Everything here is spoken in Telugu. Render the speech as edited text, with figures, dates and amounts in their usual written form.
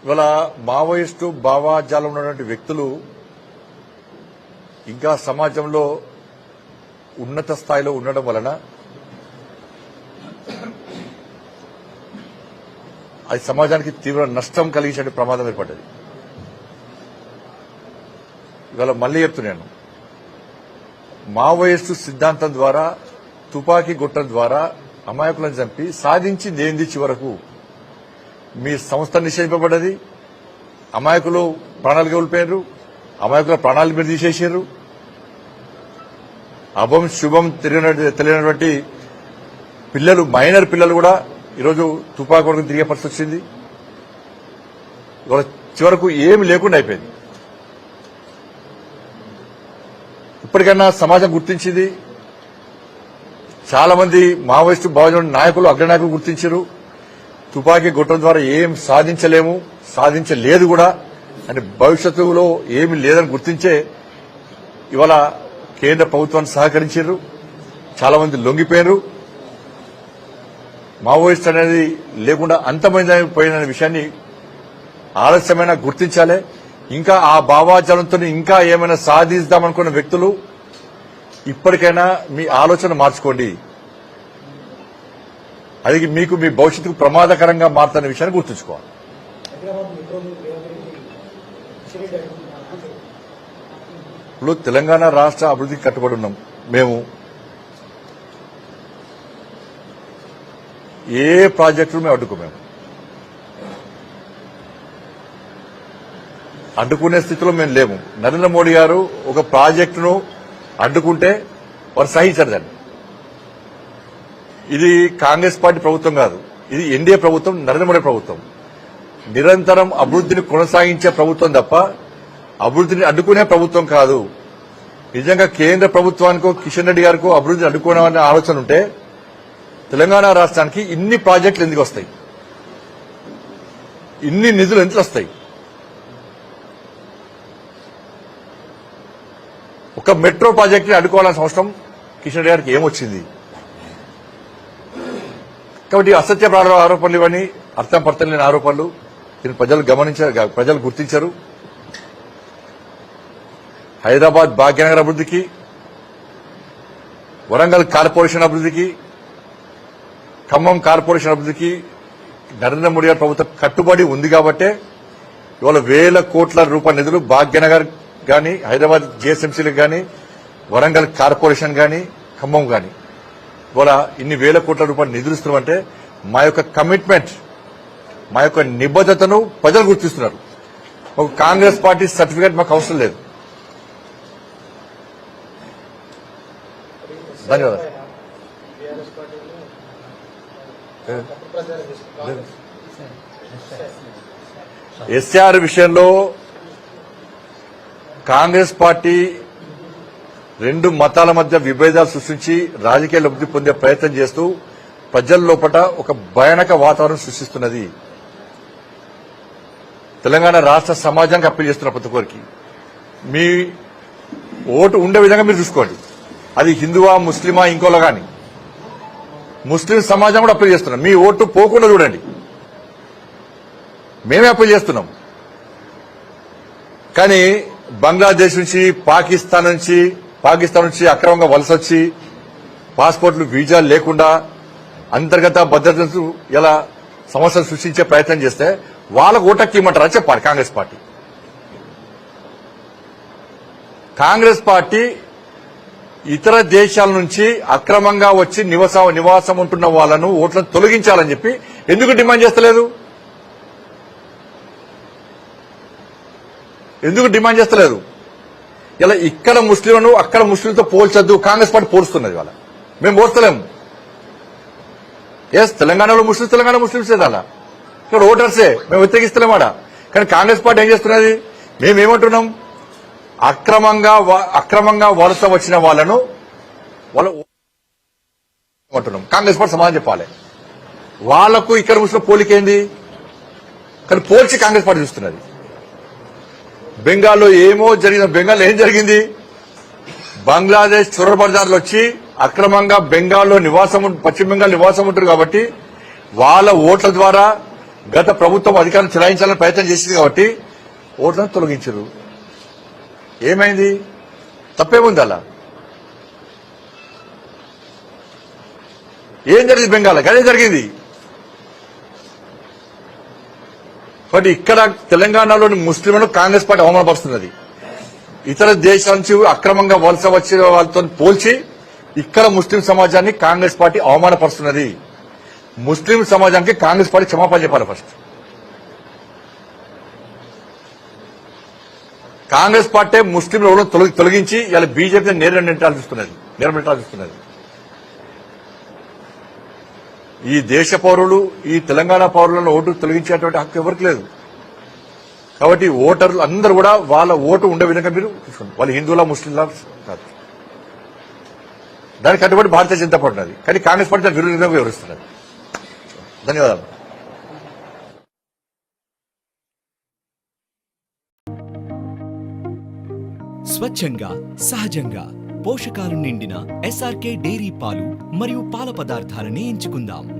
ఇవాళ మావోయిస్టు భావాజాలం ఉన్నటువంటి వ్యక్తులు ఇంకా సమాజంలో ఉన్నత స్థాయిలో ఉండడం వలన అది సమాజానికి తీవ్ర నష్టం కలిగించే ప్రమాదం ఏర్పడ్డది. ఇవాళ మళ్లీ చెప్తున్నాను, మావోయిస్టు సిద్ధాంతం ద్వారా తుపాకీ గుట్టల ద్వారా అమాయకులను చంపి సాధించింది ఏంది? చివరకు మీ సంస్థ నిషేధింపబడ్డది, అమాయకులు ప్రాణాలు కోల్పోయారు, అమాయకుల ప్రాణాలు మీరు తీసేసారు. అభం శుభం తెలియనటువంటి పిల్లలు, మైనర్ పిల్లలు కూడా ఈరోజు తుపాకీ కొడుకుని తిరిగే పరిస్థితి వచ్చింది. ఇవాళ చివరకు ఏమి లేకుండా అయిపోయింది. ఇప్పటికైనా సమాజం గుర్తించింది. చాలా మంది మావోయిస్టు భావజాల నాయకులు, అగ్రనాయకులు గుర్తించారు. తుపాకీ గుట్టల ద్వారా ఏం సాధించలేము, సాధించలేదు కూడా అని, భవిష్యత్తులో ఏమి లేదని గుర్తించే ఇవాళ కేంద్ర ప్రభుత్వాన్ని సహకరించారు. చాలా మంది లొంగిపోయారు. మావోయిస్ట్ అనేది లేకుండా అంతమైపోయిందనే విషయాన్ని ఆలస్యమైనా గుర్తించాలి. ఇంకా ఆ భావాజాలంతో ఇంకా ఏమైనా సాధిస్తామనుకున్న వ్యక్తులు ఇప్పటికైనా మీ ఆలోచన మార్చుకోండి. అది మీకు మీ భవిష్యత్తుకు ప్రమాదకరంగా మారుతున్న విషయాన్ని గుర్తుంచుకోవాలి. ఇప్పుడు తెలంగాణ రాష్ట్ర అభివృద్ధికి కట్టుబడి ఉన్నాం. మేము ఏ ప్రాజెక్టులు మేము అడ్డుకునే స్థితిలో మేము లేము. నరేంద్ర మోడీ గారు ఒక ప్రాజెక్టును అడ్డుకుంటే వారు సహించరు. ఇది కాంగ్రెస్ పార్టీ ప్రభుత్వం కాదు, ఇది ఎన్డీఏ ప్రభుత్వం, నరేంద్ర మోడీ ప్రభుత్వం. నిరంతరం అభివృద్ధిని కొనసాగించే ప్రభుత్వం తప్ప అభివృద్ధిని అడ్డుకునే ప్రభుత్వం కాదు. నిజంగా కేంద్ర ప్రభుత్వానికో కిషన్ రెడ్డి గారికో అభివృద్ధిని అడ్డుకోవాలనే ఆలోచన ఉంటే తెలంగాణ రాష్ట్రానికి ఇన్ని ప్రాజెక్టులు ఎందుకు వస్తాయి? ఇన్ని నిధులు ఎంత వస్తాయి? ఒక మెట్రో ప్రాజెక్టుని అడ్డుకోవాల్సిన అవసరం కిషన్ రెడ్డి గారికి ఏమొచ్చింది? కాబట్టి అసత్య ఆరోపణలు ఇవన్నీ అర్థం పడతలేని ఆరోపణలు. దీన్ని ప్రజలు గమనించారు, ప్రజలు గుర్తించారు. హైదరాబాద్ భాగ్యనగర్ అభివృద్ధికి, వరంగల్ కార్పొరేషన్ అభివృద్ధికి, ఖమ్మం కార్పొరేషన్ అభివృద్ధికి నరేంద్ర మోడీ గారి ప్రభుత్వం కట్టుబడి ఉంది కాబట్టే ఇవాళ వేల కోట్ల రూపాయల నిధులు భాగ్యనగర్ గాని, హైదరాబాద్ జీఎస్ఎంసీలకు గాని, వరంగల్ కార్పొరేషన్ గాని, ఖమ్మం గాని ఇవాళ ఇన్ని వేల కోట్ల రూపాయలు నిధులు ఇస్తున్నామంటే మా యొక్క కమిట్మెంట్, మా యొక్క నిబద్ధతను ప్రజలు గుర్తిస్తున్నారు. ఒక కాంగ్రెస్ పార్టీ సర్టిఫికేట్ మాకు అవసరం లేదు. ధన్యవాదాలు. ఎస్ఆర్ విషయంలో కాంగ్రెస్ పార్టీ రెండు మతాల మధ్య విభేదాలు సృష్టించి రాజకీయ లబ్ధి పొందే ప్రయత్నం చేస్తూ ప్రజల లోపల ఒక భయానక వాతావరణం సృష్టిస్తున్నది. తెలంగాణ రాష్ట్ర సమాజానికి అప్పీల్ చేస్తున్న ప్రతి ఒక్కరికి మీ ఓటు ఉండే విధంగా మీరు చూసుకోండి. అది హిందువా, ముస్లిమా, ఇంకోలా కానీ ముస్లిం సమాజం కూడా అప్పీల్ చేస్తున్నాం. మీ ఓటు పోకుండా చూడండి. మేమే అప్పీల్ చేస్తున్నాం. కానీ బంగ్లాదేశ్ నుంచి, పాకిస్తాన్ నుంచి అక్రమంగా వలస వచ్చి పాస్పోర్ట్లు, వీజాలు లేకుండా అంతర్గత భద్రతను ఇలా సమస్యలు సృష్టించే ప్రయత్నం చేస్తే వాళ్ళకు ఓటక్కిమ్మంటారని చెప్పాలి కాంగ్రెస్ పార్టీ. కాంగ్రెస్ పార్టీ ఇతర దేశాల నుంచి అక్రమంగా వచ్చి నివాసం ఉంటున్న వాళ్లను ఓట్లను తొలగించాలని చెప్పి ఎందుకు డిమాండ్ చేస్తలేదు? ఇలా ఇక్కడ ముస్లింలను అక్కడ ముస్లింలతో పోల్చొద్దు. కాంగ్రెస్ పార్టీ పోలుస్తున్నది. వాళ్ళ మేము పోల్చలేము. ఎస్, తెలంగాణలో ముస్లింస్, తెలంగాణ ముస్లింస్ అలా ఇక్కడ ఓటర్సే, మేము వ్యతిరేకిస్తలేం ఆడ. కానీ కాంగ్రెస్ పార్టీ ఏం చేస్తున్నది? మేమేమంటున్నాం? అక్రమంగా వలస వచ్చిన వాళ్ళను అంటున్నాం. కాంగ్రెస్ పార్టీ సమాధానం చెప్పాలి. వాళ్లకు ఇక్కడ ముస్లిం పోలికేంది? కానీ పోల్చి కాంగ్రెస్ పార్టీ చూస్తున్నది. బెంగాల్లో బెంగాల్లో ఏం జరిగింది? బంగ్లాదేశ్ చొర బజార్లు వచ్చి అక్రమంగా బెంగాల్లో పశ్చిమ బెంగాల్ నివాసం ఉంటారు కాబట్టి వాళ్ళ ఓట్ల ద్వారా గత ప్రభుత్వం అధికారం చెలాయించాలని ప్రయత్నం చేసింది కాబట్టి ఓట్లను తొలగించారు. ఏమైంది? తప్పేముంది అలా? ఏం జరిగింది బెంగాల్? అదే జరిగింది. కాబట్టి ఇక్కడ తెలంగాణలోని ముస్లింలను కాంగ్రెస్ పార్టీ అవమానపరుస్తున్నది. ఇతర దేశాల నుంచి అక్రమంగా వలస వచ్చిన వాళ్ళతో పోల్చి ఇక్కడ ముస్లిం సమాజాన్ని కాంగ్రెస్ పార్టీ అవమానపరుస్తున్నది. ముస్లిం సమాజానికి కాంగ్రెస్ పార్టీ క్షమాపణ చెప్పాలి. ఫస్ట్ కాంగ్రెస్ పార్టీ ముస్లింలు తొలగించి ఇలా బీజేపీ నేరమెట్టాల్సిస్తున్నది. ఈ దేశ పౌరులు, ఈ తెలంగాణ పౌరులను ఓటు తొలగించేటువంటి హక్కు ఎవరికి లేదు. కాబట్టి ఓటర్లు అందరూ కూడా వాళ్ళ ఓటు ఉండే విధంగా మీరు చూసుకోండి. వాళ్ళు హిందువులా ముస్లింలా కాదు. దానికి కట్టుబడి భారతీయ జనతా పార్టీ ఉన్నది. కానీ కాంగ్రెస్ పార్టీ దాని విరుద్ధంగా వివరిస్తున్నది. ధన్యవాదాలు. స్వచ్ఛంగా, సహజంగా పోషకాలు నిండిన ఎస్ఆర్కే డైరీ పాలు మరియు పాల పదార్థాలని ఎంచుకుందాం.